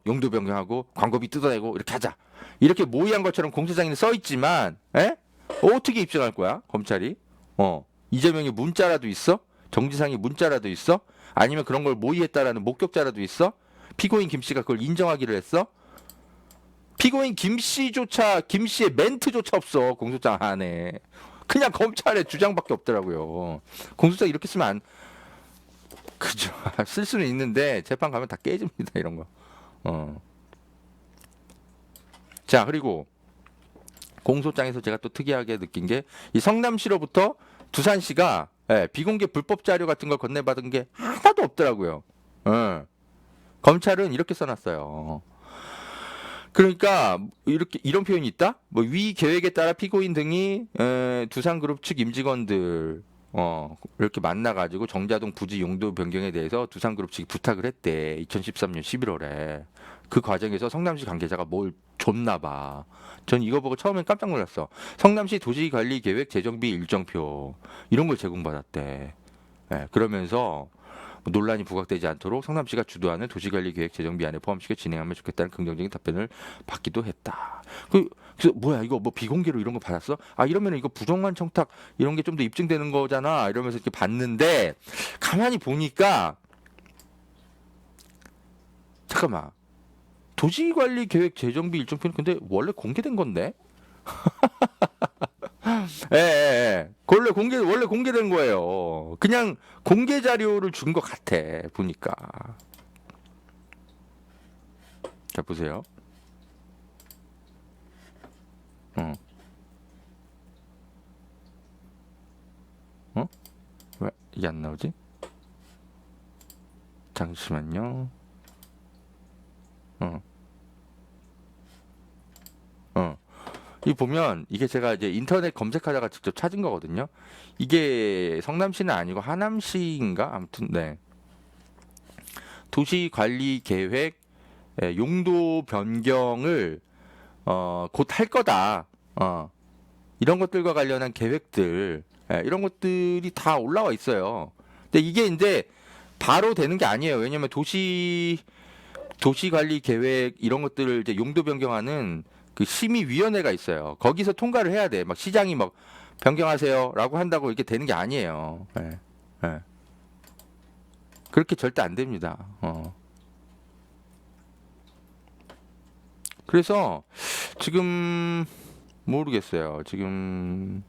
용도 변경하고 광고비 뜯어내고 이렇게 하자. 이렇게 모의한 것처럼 공소장에는 써 있지만 어떻게 입증할 거야? 검찰이? 이재명의 문자라도 있어? 정진상의 문자라도 있어? 아니면 그런 걸 모의했다라는 목격자라도 있어? 피고인 김 씨가 그걸 인정하기를 했어? 피고인 김 씨조차 김 씨의 멘트조차 없어 공소장 안에. 그냥 검찰의 주장밖에 없더라고요. 공소장 이렇게 쓰면 안 그죠? 쓸 수는 있는데 재판 가면 다 깨집니다 이런 거. 자, 그리고 공소장에서 제가 또 특이하게 느낀 게 이 성남시로부터 두산시가 비공개 불법 자료 같은 걸 건네받은 게 하나도 없더라고요. 검찰은 이렇게 써놨어요. 그러니까 이렇게 이런 표현이 있다. 뭐 위 계획에 따라 피고인 등이 두산그룹 측 임직원들 이렇게 만나가지고 정자동 부지 용도 변경에 대해서 두산그룹 측이 부탁을 했대. 2013년 11월에 그 과정에서 성남시 관계자가 뭘 줬나 봐. 전 이거 보고 처음엔 깜짝 놀랐어. 성남시 도시관리계획 재정비 일정표 이런 걸 제공받았대. 그러면서 논란이 부각되지 않도록 성남시가 주도하는 도시관리계획 재정비안에 포함시켜 진행하면 좋겠다는 긍정적인 답변을 받기도 했다. 그래서 뭐야 이거 뭐 비공개로 이런 거 받았어? 이러면 이거 부정한 청탁 이런 게 좀 더 입증되는 거잖아. 이러면서 이렇게 봤는데 가만히 보니까 잠깐만. 도시관리계획 재정비 일정표는 근데 원래 공개된 건데? 원래 공개된 거예요. 그냥 공개 자료를 준 것 같아, 보니까. 자, 보세요. 왜 이게 안 나오지? 잠시만요. 이 보면 이게 제가 이제 인터넷 검색하다가 직접 찾은 거거든요. 이게 성남시는 아니고 하남시인가? 아무튼 네. 도시관리 계획 용도 변경을 곧 할 거다. 이런 것들과 관련한 계획들 이런 것들이 다 올라와 있어요. 근데 이게 이제 바로 되는 게 아니에요. 왜냐면 도시관리 계획 이런 것들을 이제 용도 변경하는 그 심의위원회가 있어요. 거기서 통과를 해야 돼. 막 시장이 막 변경하세요라고 한다고 이렇게 되는 게 아니에요. 그렇게 절대 안 됩니다. 그래서 지금 모르겠어요. 지금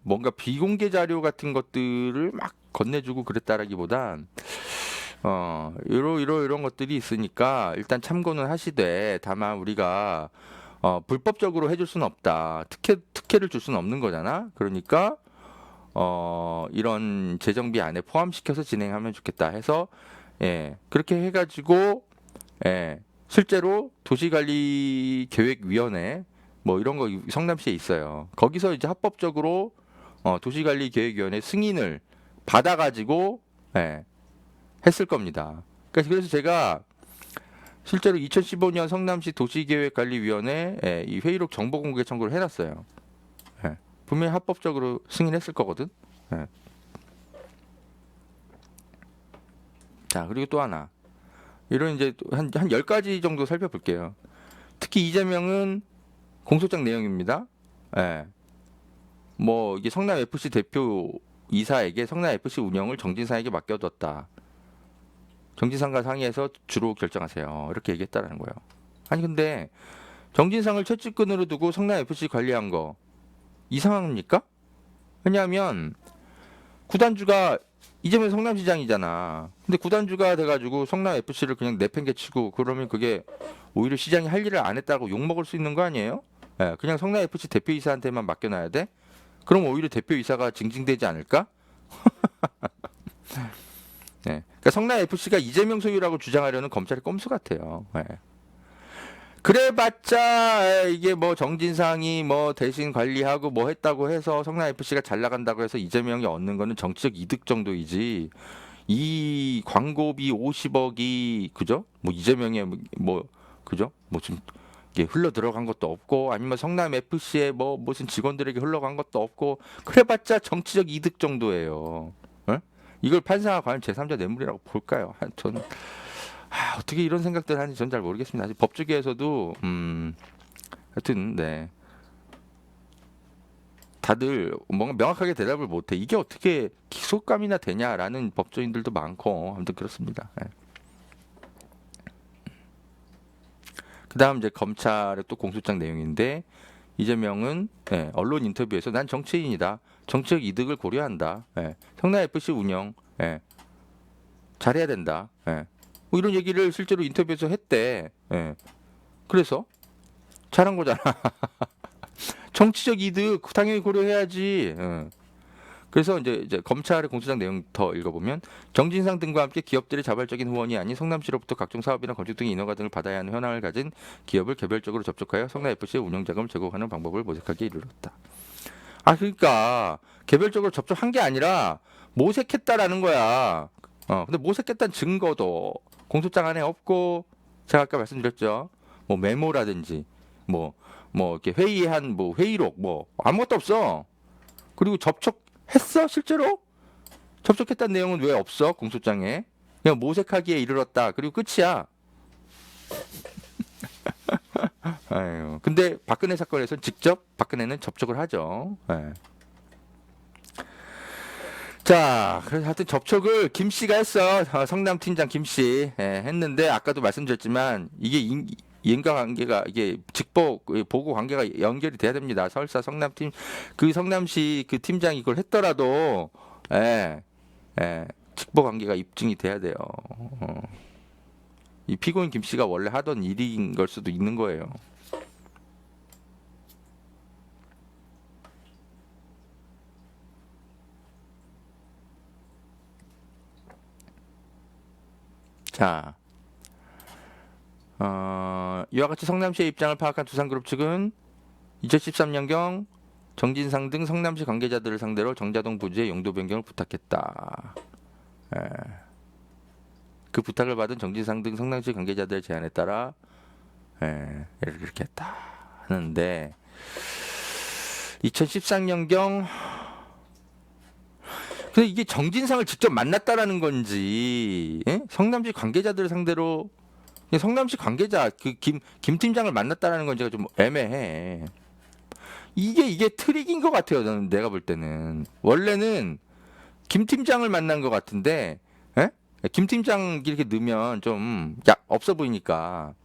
뭔가 비공개 자료 같은 것들을 막 건네주고 그랬다라기보단 이런 것들이 있으니까 일단 참고는 하시되 다만 우리가 불법적으로 해줄 수는 없다. 특혜를 줄 수는 없는 거잖아. 그러니까 이런 재정비 안에 포함시켜서 진행하면 좋겠다 해서 그렇게 해가지고 실제로 도시관리계획위원회 뭐 이런 거 성남시에 있어요. 거기서 이제 합법적으로 도시관리계획위원회 승인을 받아가지고 했을 겁니다. 그래서 제가 실제로 2015년 성남시 도시계획관리위원회 이 회의록 정보 공개 청구를 해놨어요. 분명히 합법적으로 승인했을 거거든. 자, 그리고 또 하나. 이런 이제 한 10가지 정도 살펴볼게요. 특히 이재명은 공소장 내용입니다. 뭐 이게 성남FC 대표 이사에게 성남FC 운영을 정진상에게 맡겨뒀다. 정진상과 상의해서 주로 결정하세요. 이렇게 얘기했다라는 거예요. 아니 근데 정진상을 최측근으로 두고 성남FC 관리한 거 이상합니까? 왜냐하면 구단주가 이재명 성남시장이잖아. 근데 구단주가 돼가지고 성남FC를 그냥 내팽개치고 그러면 그게 오히려 시장이 할 일을 안 했다고 욕먹을 수 있는 거 아니에요? 그냥 성남FC 대표이사한테만 맡겨놔야 돼? 그럼 오히려 대표이사가 징징대지 않을까? 그러니까 그러니까 성남 FC가 이재명 소유라고 주장하려는 검찰의 꼼수 같아요. 예. 그래봤자 이게 뭐 정진상이 뭐 대신 관리하고 뭐 했다고 해서 성남 FC가 잘 나간다고 해서 이재명이 얻는 거는 정치적 이득 정도이지. 이 광고비 50억이 그죠? 뭐 이재명의 뭐 그죠? 무슨 이게 흘러 들어간 것도 없고 아니면 성남 FC에 뭐 무슨 직원들에게 흘러간 것도 없고 그래봤자 정치적 이득 정도예요. 어? 이걸 판사가 과연 제3자 뇌물이라고 볼까요? 저는 어떻게 이런 생각들을 하는지 전 잘 모르겠습니다. 아직 법조계에서도 하여튼 네. 다들 뭔가 명확하게 대답을 못해. 이게 어떻게 기소감이나 되냐라는 법조인들도 많고 아무튼 그렇습니다. 예. 그다음 이제 검찰의 또 공소장 내용인데 이재명은 예, 언론 인터뷰에서 난 정치인이다. 정치적 이득을 고려한다. 예. 성남 FC 운영 예. 잘해야 된다. 예. 뭐 이런 얘기를 실제로 인터뷰에서 했대. 예. 그래서 잘한 거잖아. 정치적 이득 당연히 고려해야지. 예. 그래서 이제 검찰의 공소장 내용 더 읽어보면 정진상 등과 함께 기업들의 자발적인 후원이 아닌 성남시로부터 각종 사업이나 건축 등의 인허가 등을 받아야 하는 현황을 가진 기업을 개별적으로 접촉하여 성남FC의 운영자금을 제공하는 방법을 모색하기에 이르렀다. 그러니까 개별적으로 접촉한 게 아니라 모색했다라는 거야. 근데 모색했다는 증거도 공소장 안에 없고 제가 아까 말씀드렸죠. 뭐 메모라든지 뭐 이렇게 회의한 뭐 회의록 뭐 아무것도 없어. 그리고 접촉했어 실제로? 접촉했다는 내용은 왜 없어 공소장에? 그냥 모색하기에 이르렀다. 그리고 끝이야. 아유, 근데 박근혜 사건에서 직접 박근혜는 접촉을 하죠. 네. 자, 그래서 하여튼 접촉을 김 씨가 했어. 성남 팀장 김 씨 했는데 아까도 말씀드렸지만 이게 인과관계가 이게 직보 보고 관계가 연결이 돼야 됩니다. 설사 성남팀 그 성남시 그 팀장이 이걸 했더라도 직보 관계가 입증이 돼야 돼요. 이 피고인 김 씨가 원래 하던 일인 걸 수도 있는 거예요. 자, 이와 같이 성남시의 입장을 파악한 두산그룹 측은 2013년경 정진상 등 성남시 관계자들을 상대로 정자동 부지의 용도 변경을 부탁했다. 그 부탁을 받은 정진상 등 성남시 관계자들의 제안에 따라 이렇게 했다 하는데 2013년경 근데 이게 정진상을 직접 만났다라는 건지 성남시 관계자들을 상대로 성남시 관계자 그 김 팀장을 만났다라는 건지가 좀 애매해. 이게 트릭인 것 같아요. 저는 내가 볼 때는 원래는 김 팀장을 만난 것 같은데 김 팀장 이렇게 넣으면 좀 없어 보이니까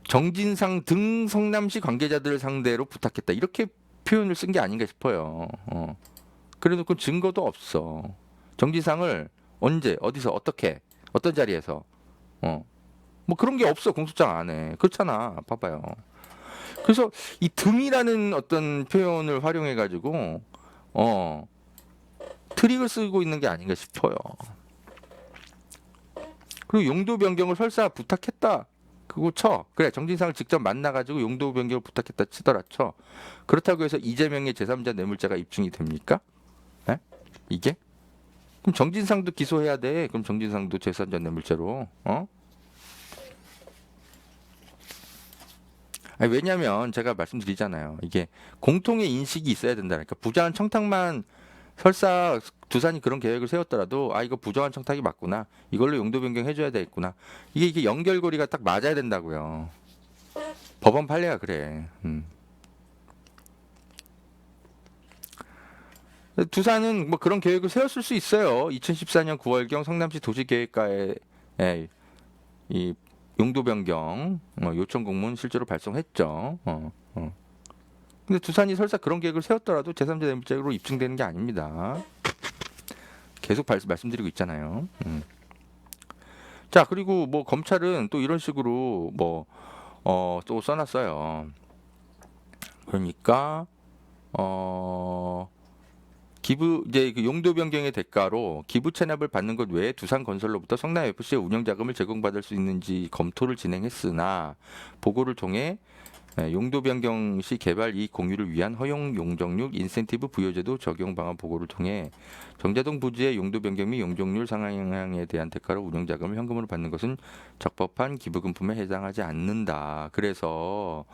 정진상 등 성남시 관계자들을 상대로 부탁했다 이렇게 표현을 쓴 게 아닌가 싶어요. 그래놓고 증거도 없어. 정진상을 언제 어디서 어떻게 어떤 자리에서 뭐 그런 게 없어 공소장 안에. 그렇잖아. 봐봐요. 그래서 이 등이라는 어떤 표현을 활용해 가지고 트릭을 쓰고 있는 게 아닌가 싶어요. 그리고 용도 변경을 설사 부탁했다. 그거 쳐. 그래 정진상을 직접 만나가지고 용도 변경을 부탁했다 치더라 쳐. 그렇다고 해서 이재명의 제3자 뇌물죄가 입증이 됩니까? 이게? 그럼 정진상도 기소해야 돼. 그럼 정진상도 제3자 뇌물죄로. 왜냐면 제가 말씀드리잖아요. 이게 공통의 인식이 있어야 된다니까. 부정한 청탁만 설사 두산이 그런 계획을 세웠더라도 이거 부정한 청탁이 맞구나. 이걸로 용도 변경해줘야 되겠구나. 이게 연결고리가 딱 맞아야 된다고요. 법원 판례가 그래. 두산은 뭐 그런 계획을 세웠을 수 있어요. 2014년 9월경 성남시 도시계획과에 이 용도 변경 요청 공문 실제로 발송했죠. 근데 두산이 설사 그런 계획을 세웠더라도 제3자 뇌물죄로 입증되는 게 아닙니다. 계속 말씀드리고 있잖아요. 자 그리고 뭐 검찰은 또 이런 식으로 뭐 또 써놨어요. 그러니까 기부 이제 그 용도 변경의 대가로 기부 체납을 받는 것 외에 두산건설로부터 성남 FC의 운영 자금을 제공받을 수 있는지 검토를 진행했으나 보고를 통해 용도 변경 시 개발 이익 공유를 위한 허용 용적률 인센티브 부여제도 적용 방안 보고를 통해 정자동 부지의 용도 변경 및 용적률 상향에 대한 대가로 운영 자금을 현금으로 받는 것은 적법한 기부금품에 해당하지 않는다. 그래서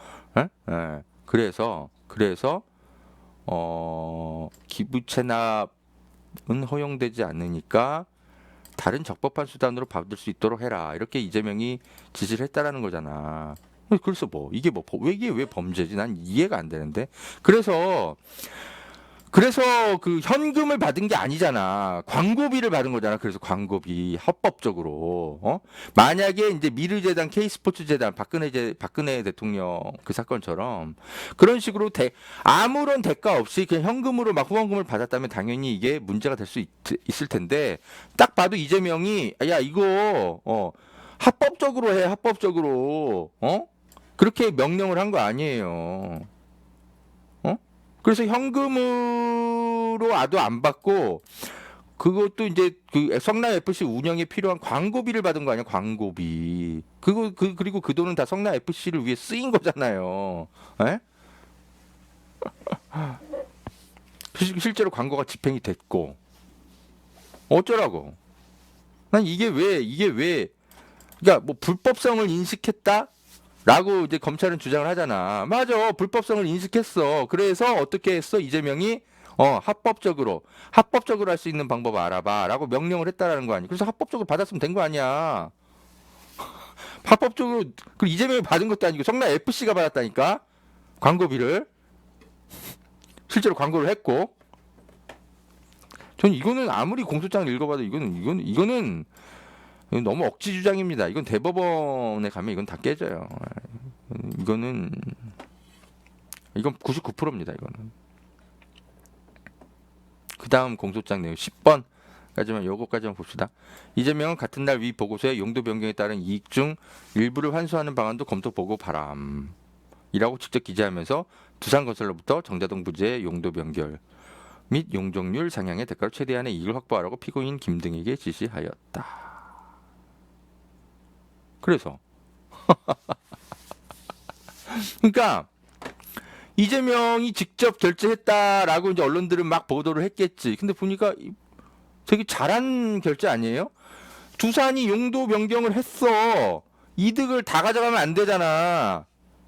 그래서 기부 체납은 허용되지 않으니까 다른 적법한 수단으로 받을 수 있도록 해라. 이렇게 이재명이 지시를 했다라는 거잖아. 그래서 뭐 이게 왜 범죄지? 난 이해가 안 되는데. 그래서 그 현금을 받은 게 아니잖아. 광고비를 받은 거잖아. 그래서 광고비 합법적으로. 만약에 이제 미르재단, K스포츠재단, 박근혜 대통령 그 사건처럼 그런 식으로 아무런 대가 없이 그냥 현금으로 막 후원금을 받았다면 당연히 이게 문제가 될 수 있을 텐데 딱 봐도 이재명이 야 이거 합법적으로 해 합법적으로 그렇게 명령을 한 거 아니에요. 그래서 현금으로 아도 안 받고 그것도 이제 그 성남 FC 운영에 필요한 광고비를 받은 거 아니야? 광고비. 그리고 그 돈은 다 성남 FC를 위해 쓰인 거잖아요. 에? 실제로 광고가 집행이 됐고 어쩌라고? 난 이게 왜 그러니까 뭐 불법성을 인식했다? 라고 이제 검찰은 주장을 하잖아. 맞아. 불법성을 인식했어. 그래서 어떻게 했어? 이재명이 합법적으로 할 수 있는 방법 알아봐. 라고 명령을 했다라는 거 아니야. 그래서 합법적으로 받았으면 된 거 아니야. 합법적으로 그 이재명이 받은 것도 아니고 성남 FC가 받았다니까. 광고비를. 실제로 광고를 했고. 전 이거는 아무리 공소장을 읽어봐도 이거는 너무 억지 주장입니다. 이건 대법원에 가면 이건 다 깨져요. 이건 99%입니다. 이거는. 그 다음 공소장 내용 10번까지만 요거까지만 봅시다. 이재명은 같은 날 위 보고서에 용도 변경에 따른 이익 중 일부를 환수하는 방안도 검토 보고 바람. 이라고 직접 기재하면서 두산건설로부터 정자동 부지의 용도 변경 및 용적률 상향의 대가로 최대한의 이익을 확보하라고 피고인 김 등에게 지시하였다. 그래서 그러니까 이재명이 직접 결제했다라고 이제 언론들은 막 보도를 했겠지. 근데 보니까 되게 잘한 결제 아니에요? 두산이 용도 변경을 했어. 이득을 다 가져가면 안 되잖아.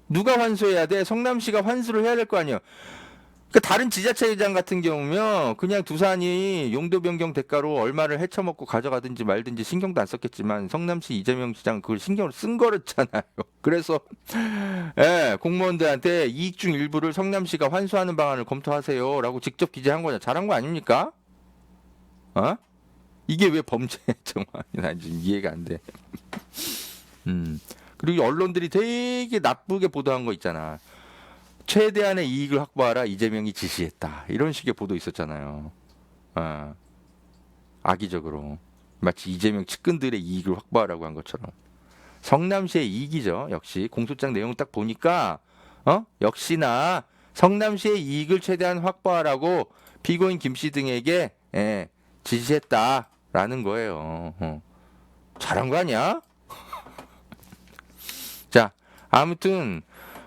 누가 환수해야 돼? 성남시가 환수를 해야 될 거 아니에요. 그러니까 다른 지자체장 같은 경우면 그냥 두산이 용도 변경 대가로 얼마를 헤쳐먹고 가져가든지 말든지 신경도 안 썼겠지만 성남시 이재명 시장 그걸 신경을 쓴 거랬잖아요. 그래서 공무원들한테 이익 중 일부를 성남시가 환수하는 방안을 검토하세요라고 직접 기재한 거냐. 잘한 거 아닙니까? 이게 왜 범죄 정말 난 지금 이해가 안 돼. 그리고 언론들이 되게 나쁘게 보도한 거 있잖아. 최대한의 이익을 확보하라 이재명이 지시했다. 이런 식의 보도 있었잖아요. 악의적으로. 마치 이재명 측근들의 이익을 확보하라고 한 것처럼. 성남시의 이익이죠. 역시 공소장 내용 딱 보니까 역시나 성남시의 이익을 최대한 확보하라고 피고인 김씨 등에게 지시했다라는 거예요. 잘한 거 아니야? 자, 아무튼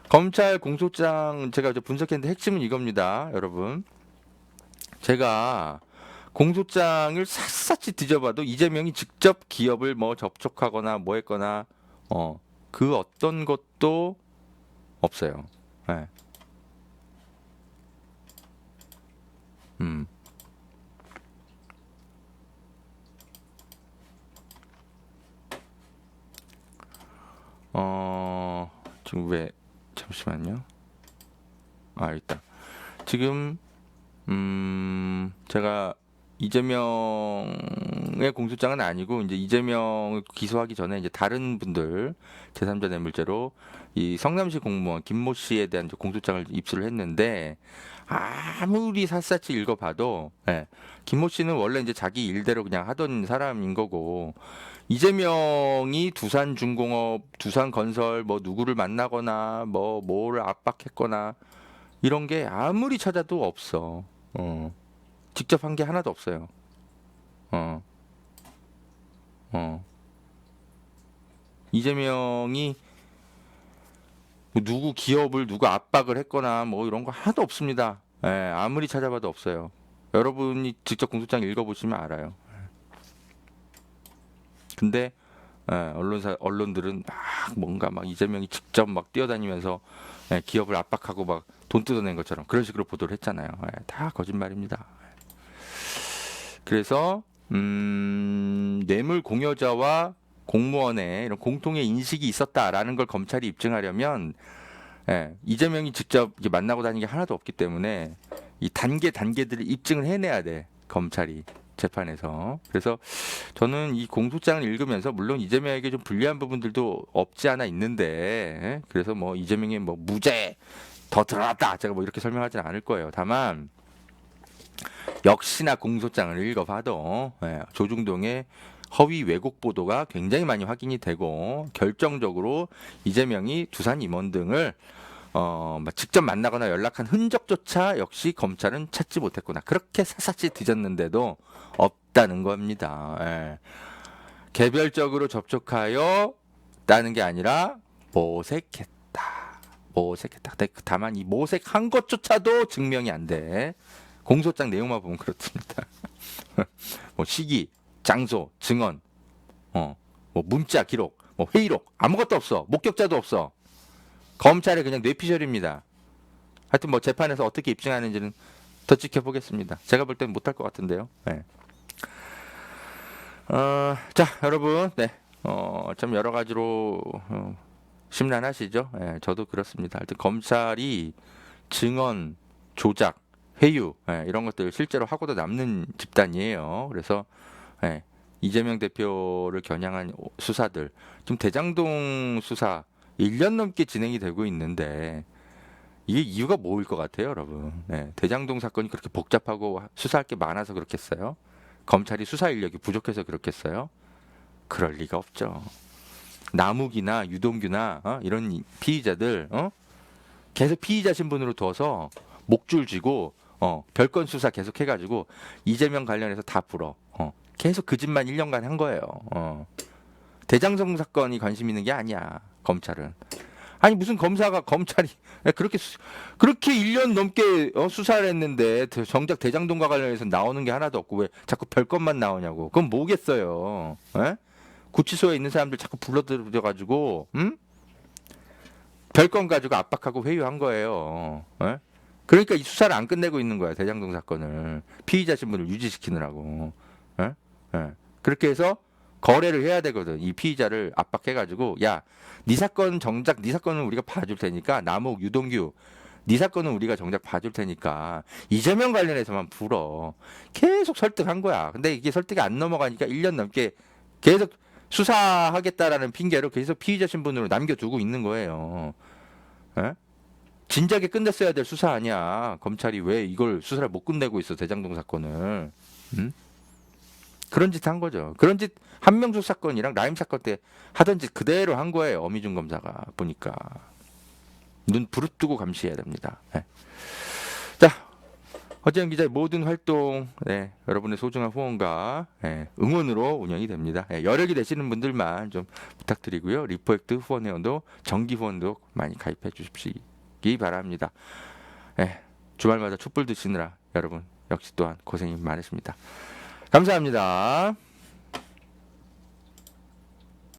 검찰 공소장 제가 분석했는데 핵심은 이겁니다, 여러분. 제가 공소장을 샅샅이 뒤져봐도 이재명이 직접 기업을 뭐 접촉하거나 뭐 했거나 그 어떤 것도 없어요. 네. 지금 왜 잠시만요. 있다. 지금 제가 이재명의 공소장은 아니고 이제 이재명을 기소하기 전에 이제 다른 분들 제3자 뇌물죄로 이 성남시 공무원 김모 씨에 대한 공소장을 입수를 했는데 아무리 샅샅이 읽어봐도 김모 씨는 원래 이제 자기 일대로 그냥 하던 사람인 거고 이재명이 두산중공업, 두산건설 뭐 누구를 만나거나 뭐를 압박했거나 이런 게 아무리 찾아도 없어. 직접 한 게 하나도 없어요. 이재명이 뭐 누구 기업을 누구 압박을 했거나 뭐 이런 거 하나도 없습니다. 예, 아무리 찾아봐도 없어요. 여러분이 직접 공소장 읽어보시면 알아요. 근데 언론들은 막 뭔가 막 이재명이 직접 막 뛰어다니면서 기업을 압박하고 막 돈 뜯어낸 것처럼 그런 식으로 보도를 했잖아요. 다 거짓말입니다. 그래서 뇌물 공여자와 공무원의 이런 공통의 인식이 있었다라는 걸 검찰이 입증하려면 이재명이 직접 이렇게 만나고 다니는 게 하나도 없기 때문에 이 단계들을 입증을 해내야 돼, 검찰이 재판에서. 그래서 저는 이 공소장을 읽으면서 물론 이재명에게 좀 불리한 부분들도 없지 않아 있는데 그래서 뭐 이재명이 뭐 무죄 더 드러났다 제가 뭐 이렇게 설명하지는 않을 거예요. 다만 역시나 공소장을 읽어봐도 조중동의 허위 왜곡 보도가 굉장히 많이 확인이 되고 결정적으로 이재명이 두산 임원 등을 직접 만나거나 연락한 흔적조차 역시 검찰은 찾지 못했구나. 그렇게 샅샅이 뒤졌는데도 없다는 겁니다. 개별적으로 접촉하여 따는 게 아니라 모색했다. 다만 이 모색한 것조차도 증명이 안 돼. 공소장 내용만 보면 그렇습니다. 뭐 시기, 장소, 증언, 뭐 문자 기록, 뭐 회의록 아무것도 없어. 목격자도 없어. 검찰의 그냥 뇌피셜입니다. 하여튼 뭐 재판에서 어떻게 입증하는지는 더 지켜보겠습니다. 제가 볼 때는 못할 것 같은데요. 자, 여러분, 참 여러 가지로 심란하시죠? 저도 그렇습니다. 하여튼 검찰이 증언, 조작, 회유 이런 것들 실제로 하고도 남는 집단이에요. 그래서 이재명 대표를 겨냥한 수사들 지금 대장동 수사 1년 넘게 진행이 되고 있는데 이게 이유가 뭐일 것 같아요, 여러분? 대장동 사건이 그렇게 복잡하고 수사할 게 많아서 그렇겠어요? 검찰이 수사 인력이 부족해서 그렇겠어요? 그럴 리가 없죠. 남욱이나 유동규나 이런 피의자들 계속 피의자 신분으로 둬서 목줄 쥐고 별건 수사 계속 해가지고 이재명 관련해서 다 풀어. 계속 그 짓만 1년간 한 거예요. 대장동 사건이 관심 있는 게 아니야, 검찰은. 아니 무슨 검찰이 그렇게 1년 넘게 수사를 했는데 정작 대장동과 관련해서 나오는 게 하나도 없고 왜 자꾸 별것만 나오냐고. 그럼 뭐겠어요? 구치소에 있는 사람들 자꾸 불러들여가지고 별건 가지고 압박하고 회유한 거예요. 그러니까 이 수사를 안 끝내고 있는 거야, 대장동 사건을. 피의자 신분을 유지시키느라고. 그렇게 해서 거래를 해야 되거든. 이 피의자를 압박해가지고 야, 네 사건 정작 네 사건은 우리가 봐줄 테니까 남욱, 유동규 네 사건은 우리가 정작 봐줄 테니까 이재명 관련해서만 풀어. 계속 설득한 거야. 근데 이게 설득이 안 넘어가니까 1년 넘게 계속 수사하겠다라는 핑계로 계속 피의자 신분으로 남겨두고 있는 거예요. 진작에 끝냈어야 될 수사 아니야. 검찰이 왜 이걸 수사를 못 끝내고 있어, 대장동 사건을. 그런 짓 한 거죠. 그런 짓 한명숙 사건이랑 라임 사건 때 하던 짓 그대로 한 거예요. 어미준 검사가 보니까. 눈 부릅뜨고 감시해야 됩니다. 자, 허재영 기자의 모든 활동 여러분의 소중한 후원과 응원으로 운영이 됩니다. 여력이 되시는 분들만 좀 부탁드리고요. 리포액트 후원회원도 정기 후원도 많이 가입해 주십시기 바랍니다. 주말마다 촛불 드시느라 여러분 역시 또한 고생이 많으십니다. 감사합니다.